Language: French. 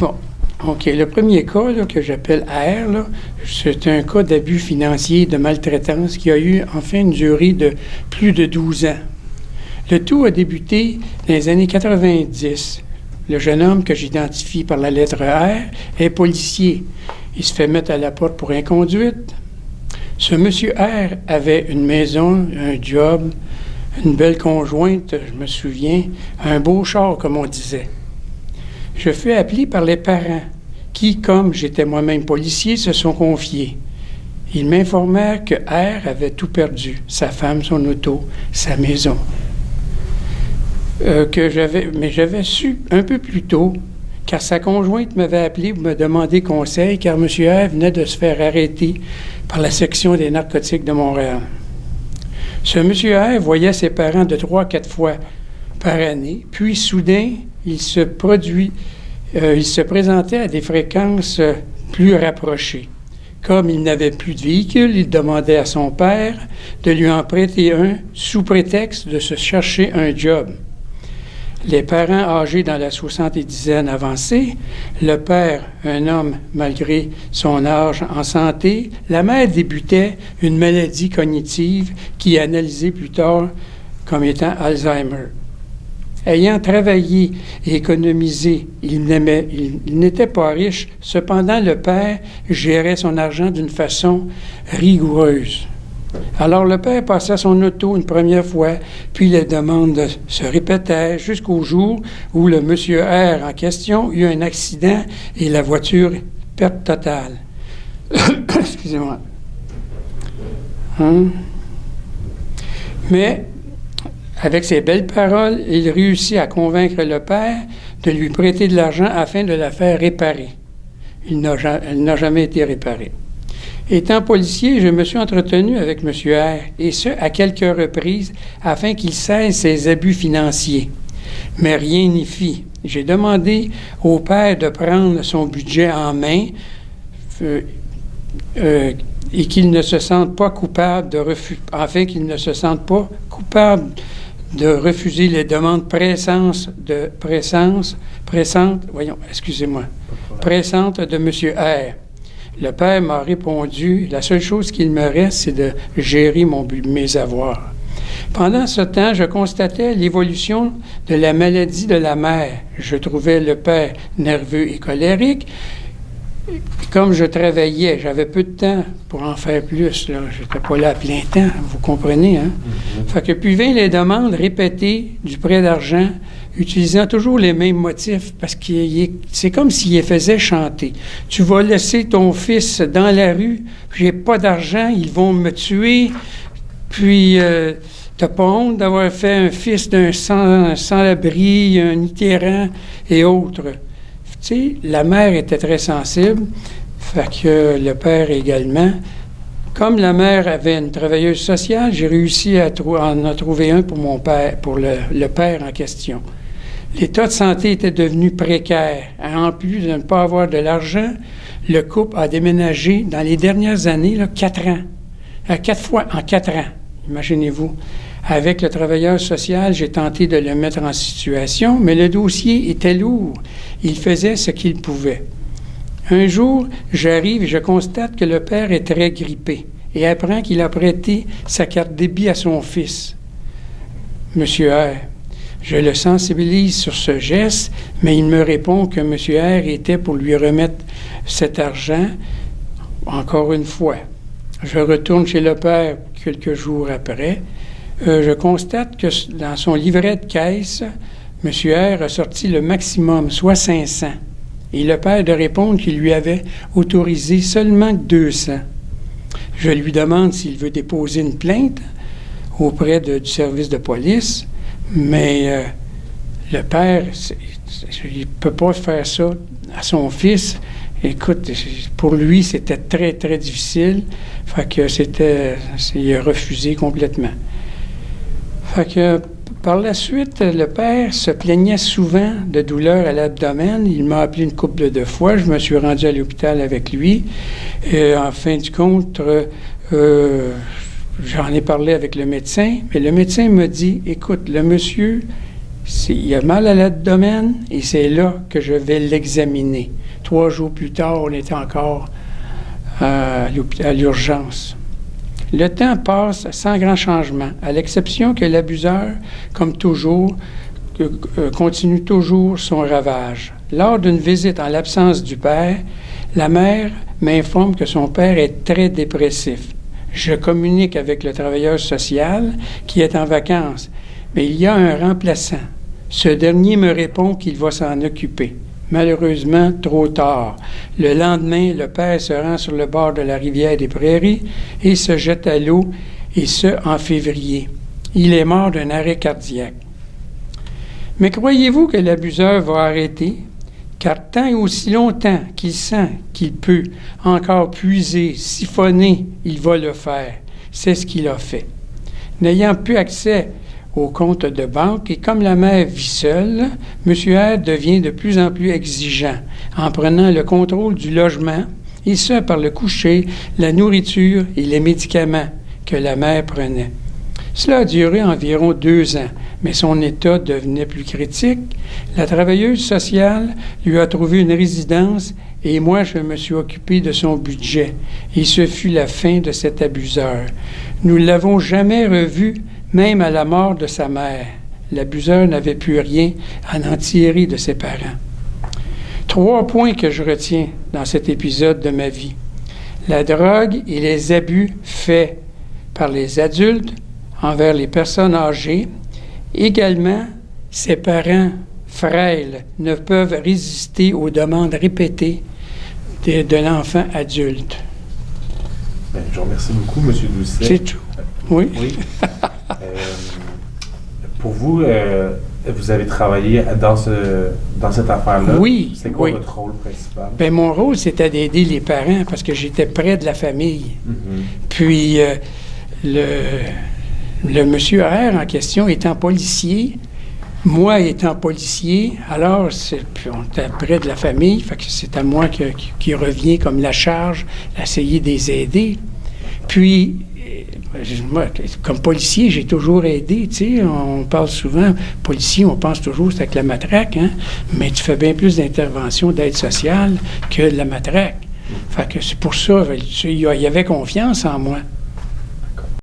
Bon, OK. Le premier cas là, que j'appelle R, là, c'est un cas d'abus financier, de maltraitance qui a eu enfin une durée de plus de 12 ans. Le tout a débuté dans les années 90. Le jeune homme que j'identifie par la lettre R est policier. Il se fait mettre à la porte pour inconduite. Ce monsieur R avait une maison, un job, une belle conjointe, je me souviens, un beau char, comme on disait. Je fus appelé par les parents qui, comme j'étais moi-même policier, se sont confiés. Ils m'informèrent que R avait tout perdu, sa femme, son auto, sa maison. Mais j'avais su un peu plus tôt, car sa conjointe m'avait appelé pour me demander conseil, car M. R venait de se faire arrêter par la section des narcotiques de Montréal. Ce M. R voyait ses parents de 3 à 4 fois par année, puis soudain, il se présentait à des fréquences plus rapprochées. Comme il n'avait plus de véhicule, il demandait à son père de lui en prêter un sous prétexte de se chercher un job. Les parents âgés dans la 70aine avancée, le père, un homme malgré son âge en santé, la mère débutait une maladie cognitive qui est analysée plus tard comme étant Alzheimer. Ayant travaillé et économisé, il n'était pas riche. Cependant, le père gérait son argent d'une façon rigoureuse. Alors, le père passait son auto une première fois, puis les demandes se répétaient jusqu'au jour où le monsieur R en question eut un accident et la voiture perte totale. Excusez-moi. Mais, avec ses belles paroles, il réussit à convaincre le père de lui prêter de l'argent afin de la faire réparer. Elle n'a jamais été réparée. Étant policier, je me suis entretenu avec M. R, et ce, à quelques reprises, afin qu'il cesse ses abus financiers. Mais rien n'y fit. J'ai demandé au père de prendre son budget en main et qu'il ne se sente pas coupable afin qu'il ne se sente pas coupable de refuser les demandes pressantes de M. R. Le père m'a répondu, la seule chose qu'il me reste, c'est de gérer mes avoirs. Pendant ce temps, je constatais l'évolution de la maladie de la mère. Je trouvais le père nerveux et colérique. Comme je travaillais, j'avais peu de temps pour en faire plus. Je n'étais pas là à plein temps, vous comprenez, hein? Fait que puis vinrent les demandes répétées du prêt d'argent, utilisant toujours les mêmes motifs, parce que c'est comme s'il les faisait chanter. Tu vas laisser ton fils dans la rue, j'ai pas d'argent, ils vont me tuer, puis t'as pas honte d'avoir fait un fils d'un sans-abri, un itinérant et autres. Tu sais, la mère était très sensible, fait que le père également. Comme la mère avait une travailleuse sociale, j'ai réussi à en trouver un pour mon père, pour le père en question. L'état de santé était devenu précaire. En plus de ne pas avoir de l'argent, le couple a déménagé dans les dernières années, 4 ans. 4 fois en 4 ans, imaginez-vous. Avec le travailleur social, j'ai tenté de le mettre en situation, mais le dossier était lourd. Il faisait ce qu'il pouvait. Un jour, j'arrive et je constate que le père est très grippé et apprend qu'il a prêté sa carte débit à son fils. Monsieur R. Je le sensibilise sur ce geste, mais il me répond que M. R était pour lui remettre cet argent encore une fois. Je retourne chez le père quelques jours après. Je constate que dans son livret de caisse, M. R a sorti le maximum, soit 500. Et le père de répondre qu'il lui avait autorisé seulement 200. Je lui demande s'il veut déposer une plainte auprès du service de police, mais le père, il ne peut pas faire ça à son fils. Écoute, pour lui, c'était très, très difficile. Fait que il a refusé complètement. Fait que par la suite, le père se plaignait souvent de douleurs à l'abdomen. Il m'a appelé une couple de fois. Je me suis rendu à l'hôpital avec lui. Et en fin de compte, j'en ai parlé avec le médecin. Mais le médecin m'a dit, écoute, le monsieur, Il a mal à l'abdomen et c'est là que je vais l'examiner. 3 jours plus tard, on est encore à l'urgence. Le temps passe sans grand changement, à l'exception que l'abuseur, comme toujours, continue toujours son ravage. Lors d'une visite en l'absence du père, la mère m'informe que son père est très dépressif. Je communique avec le travailleur social qui est en vacances, mais il y a un remplaçant. Ce dernier me répond qu'il va s'en occuper. Malheureusement, trop tard. Le lendemain, le père se rend sur le bord de la rivière des Prairies et se jette à l'eau, et ce, en février. Il est mort d'un arrêt cardiaque. Mais croyez-vous que l'abuseur va arrêter? Car tant et aussi longtemps qu'il sent qu'il peut encore puiser, siphonner, il va le faire. C'est ce qu'il a fait. N'ayant plus accès au compte de banque, et comme la mère vit seule, M. R. devient de plus en plus exigeant en prenant le contrôle du logement, et ce par le coucher, la nourriture et les médicaments que la mère prenait. Cela a duré environ 2 ans, mais son état devenait plus critique. La travailleuse sociale lui a trouvé une résidence et moi, je me suis occupé de son budget. Et ce fut la fin de cet abuseur. Nous ne l'avons jamais revu, même à la mort de sa mère. L'abuseur n'avait plus rien à en tirer de ses parents. 3 points que je retiens dans cet épisode de ma vie. La drogue et les abus faits par les adultes envers les personnes âgées. Également, ses parents frêles ne peuvent résister aux demandes répétées de l'enfant adulte. Bien, je vous remercie beaucoup, M. Doucet. C'est tout. Oui. Oui. Pour vous, vous avez travaillé dans cette affaire-là. Oui. C'est quoi oui. votre rôle principal? Bien, mon rôle, c'était d'aider les parents parce que j'étais près de la famille. Mm-hmm. Puis, le monsieur R en question étant policier, moi étant policier, alors on était près de la famille, fait que c'est à moi qui revient comme la charge d'essayer de les aider. Puis, moi, comme policier, j'ai toujours aidé, tu sais, on parle souvent, policier, on pense toujours c'est avec la matraque, hein, mais tu fais bien plus d'interventions d'aide sociale que de la matraque. Fait que c'est pour ça, il y avait confiance en moi.